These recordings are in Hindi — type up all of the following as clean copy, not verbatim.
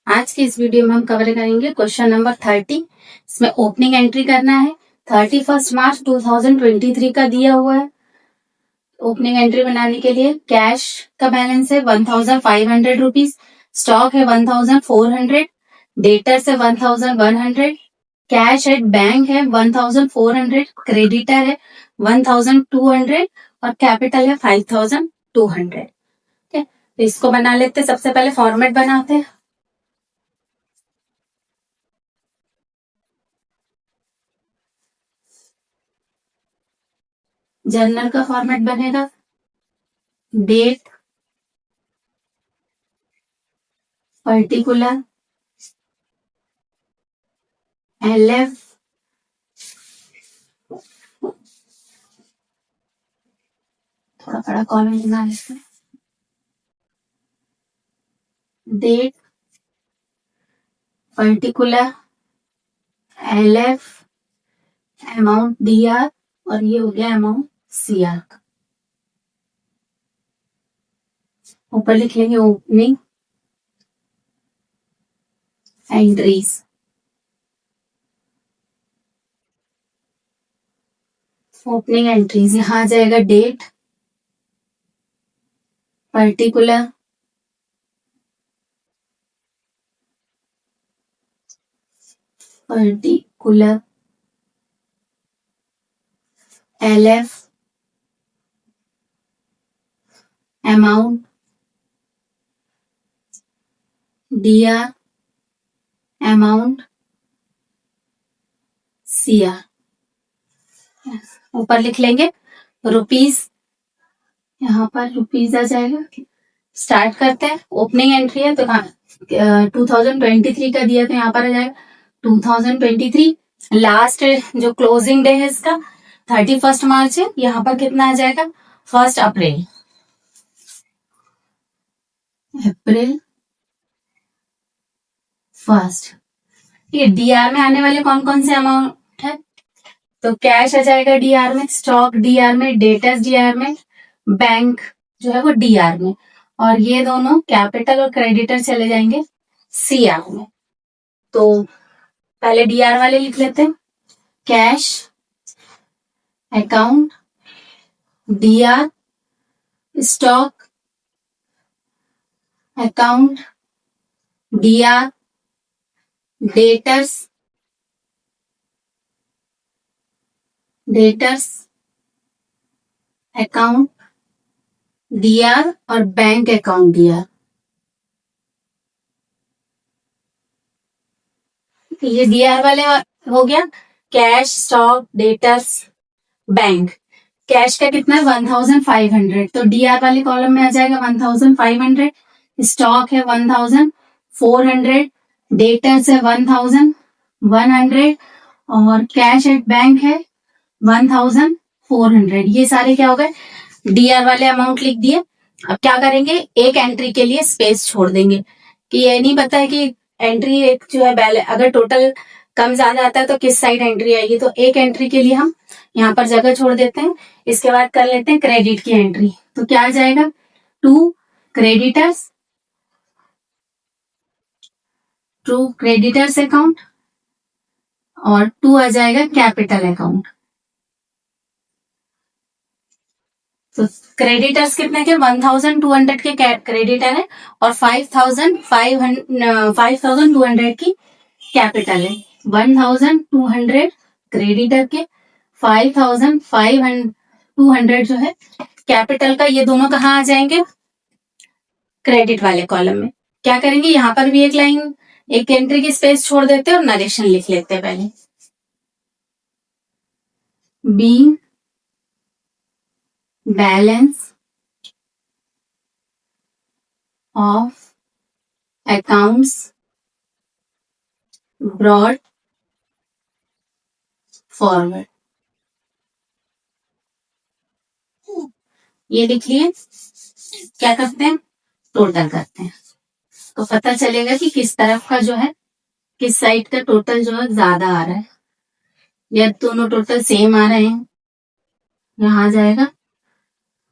आज के इस वीडियो में हम कवर करेंगे क्वेश्चन नंबर 30। इसमें ओपनिंग एंट्री करना है। 31 मार्च 2023 का दिया हुआ है। ओपनिंग एंट्री बनाने के लिए कैश का बैलेंस है 1500 रुपीज, स्टॉक है 1400, डेटर्स है 1100, कैश एट बैंक है 1400, क्रेडिटर है 1200 और कैपिटल है 5200। ठीक है, तो इसको बना लेते हैं। सबसे पहले फॉर्मेट बनाते हैं। जर्नल का फॉर्मेट बनेगा डेट, पर्टिकुलर, एलएफ, थोड़ा बड़ा कॉलम बना लेते हैं, date, particular, LF, amount DR और ये हो गया अमाउंट सीआर का। ऊपर लिख लेंगे ओपनिंग एंट्रीज। ओपनिंग एंट्रीज यहां आ जाएगा date, particular, LF, amount DR, amount CR. ऊपर लिख लेंगे रुपीज, यहाँ पर रुपीज आ जाएगा। स्टार्ट करते हैं। ओपनिंग एंट्री है तो 2023 का दिया तो यहाँ पर आ जाएगा 2023। लास्ट जो क्लोजिंग डे है इसका 31 मार्च है, यहाँ पर कितना आ जाएगा 1 अप्रैल, अप्रैल 1। ये डीआर में आने वाले कौन कौन से अमाउंट है, तो कैश आ जाएगा डीआर में, स्टॉक डीआर में, डेटर्स डीआर में, बैंक जो है वो डीआर में, और ये दोनों कैपिटल और क्रेडिटर चले जाएंगे सीआर में। तो पहले डीआर वाले लिख लेते हैं। Cash account DR, stock account D R, debtors account D R और बैंक अकाउंट डीआर। ये डीआर वाले हो गया। Cash, stock, debtors, bank. Cash का कितना है 1500, तो डीआर वाले कॉलम में आ जाएगा 1500, स्टॉक है 1400, डेटर्स है 1100 और कैश एट बैंक है 1400। ये सारे क्या हो गए डीआर वाले अमाउंट लिख दिए। अब क्या करेंगे, एक एंट्री के लिए स्पेस छोड़ देंगे कि ये नहीं पता है कि एंट्री एक जो है अगर टोटल कम ज्यादा आता है तो किस साइड एंट्री आएगी, तो एक एंट्री के लिए हम यहाँ पर जगह छोड़ देते हैं। इसके बाद कर लेते हैं क्रेडिट की एंट्री। तो क्या आ जाएगा, टू क्रेडिटर्स अकाउंट और 2 आ जाएगा कैपिटल अकाउंट। तो क्रेडिटर्स कितने के 1200 के क्रेडिटर है और 5200 की कैपिटल है। 1200 क्रेडिटर के, 5200 जो है कैपिटल का। ये दोनों कहाँ आ जाएंगे, क्रेडिट वाले कॉलम में। क्या करेंगे, यहाँ पर भी एक लाइन, एक एंट्री की स्पेस छोड़ देते हैं और नरेशन लिख लेते हैं पहले। Be balance of accounts brought forward, ये लिख लिए। क्या करते हैं, टोटल करते हैं तो पता चलेगा कि किस तरफ का जो है, किस साइड का टोटल जो है ज्यादा आ रहा है, या दोनों टोटल सेम आ रहे हैं। यहाँ आ जाएगा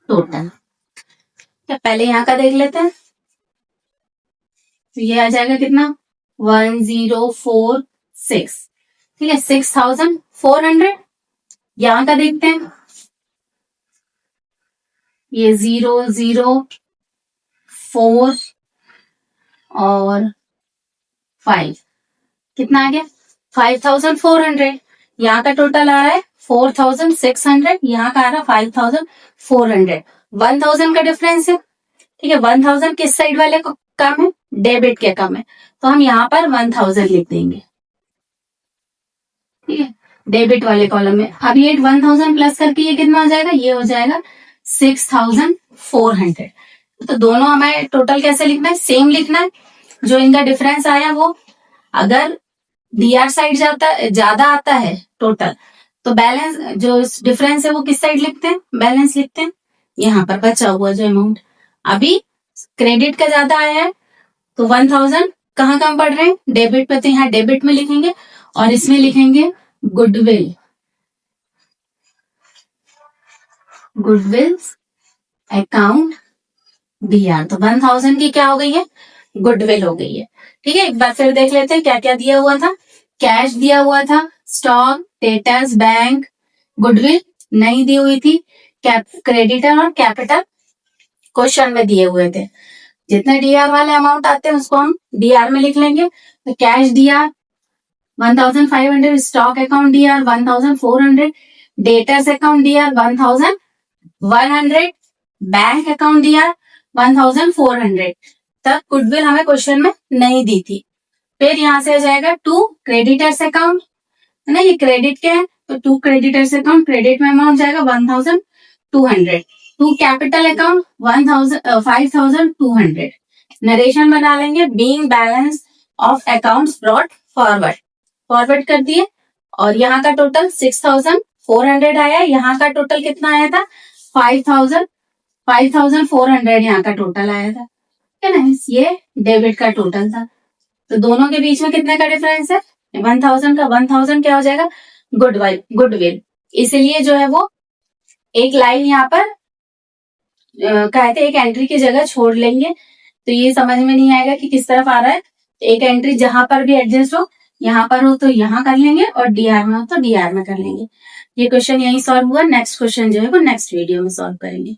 टोटल। क्या पहले यहाँ का देख लेते हैं, तो ये आ जाएगा कितना 1046, ठीक है, 6400। यहां का देखते हैं, ये 004 और 5, कितना आ गया 5400। यहाँ का टोटल आ रहा है 4600, यहाँ का आ रहा है 5400। 1000 का डिफरेंस है, ठीक है। 1000 किस साइड वाले को कम है, डेबिट के कम है, तो हम यहाँ पर 1000 लिख देंगे, ठीक है, डेबिट वाले कॉलम में। अब ये 1000 प्लस करके ये कितना हो जाएगा, ये हो जाएगा 6400। तो दोनों हमें टोटल कैसे लिखना है, सेम लिखना है। जो इनका डिफरेंस आया वो अगर डीआर साइड ज्यादा आता है टोटल, तो बैलेंस जो डिफरेंस है वो किस साइड लिखते हैं, बैलेंस लिखते हैं। यहाँ पर बचा हुआ जो अमाउंट अभी क्रेडिट का ज्यादा आया है, तो 1000 कहाँ कम पड़ रहे हैं, डेबिट पे, तो यहाँ डेबिट में लिखेंगे और इसमें लिखेंगे गुडविल, गुडविल अकाउंट डीआर। तो 1000 की क्या हो गई है, गुडविल हो गई है, ठीक है। एक बार फिर देख लेते हैं क्या क्या दिया हुआ था। कैश दिया हुआ था, स्टॉक, डेटर्स, बैंक, गुडविल नहीं दी हुई थी, क्रेडिटर और कैपिटल क्वेश्चन में दिए हुए थे। जितने डीआर वाले अमाउंट आते हैं उसको हम डीआर में लिख लेंगे। तो cash DR 1500, stock account DR 1400, debtors account DR 1100, bank account DR 1400। तब गुडविल हमें क्वेश्चन में नहीं दी थी। फिर यहाँ से आ जाएगा टू क्रेडिटर्स अकाउंट, है ना, ये क्रेडिट के हैं, तो टू क्रेडिटर्स अकाउंट, क्रेडिट में अमाउंट जाएगा 1200। To capital account 5200। नरेशन बना लेंगे, being balance of accounts brought forward, forward कर दिए। और यहाँ का टोटल 6400 आया, यहाँ का टोटल कितना आया था 5400 यहाँ का टोटल आया था, है ना। ये डेबिट का टोटल था। तो दोनों के बीच में कितने का डिफरेंस है, 1000 का। 1000 क्या हो जाएगा, गुडविल। इसलिए जो है वो एक लाइन यहाँ पर कहते एक एंट्री की जगह छोड़ लेंगे, तो ये समझ में नहीं आएगा कि किस तरफ आ रहा है। एक एंट्री जहां पर भी एडजस्ट हो, यहाँ पर हो तो यहाँ कर लेंगे और डीआर में हो तो डीआर में कर लेंगे। ये क्वेश्चन यही सॉल्व हुआ। नेक्स्ट क्वेश्चन जो है वो नेक्स्ट वीडियो में सॉल्व करेंगे।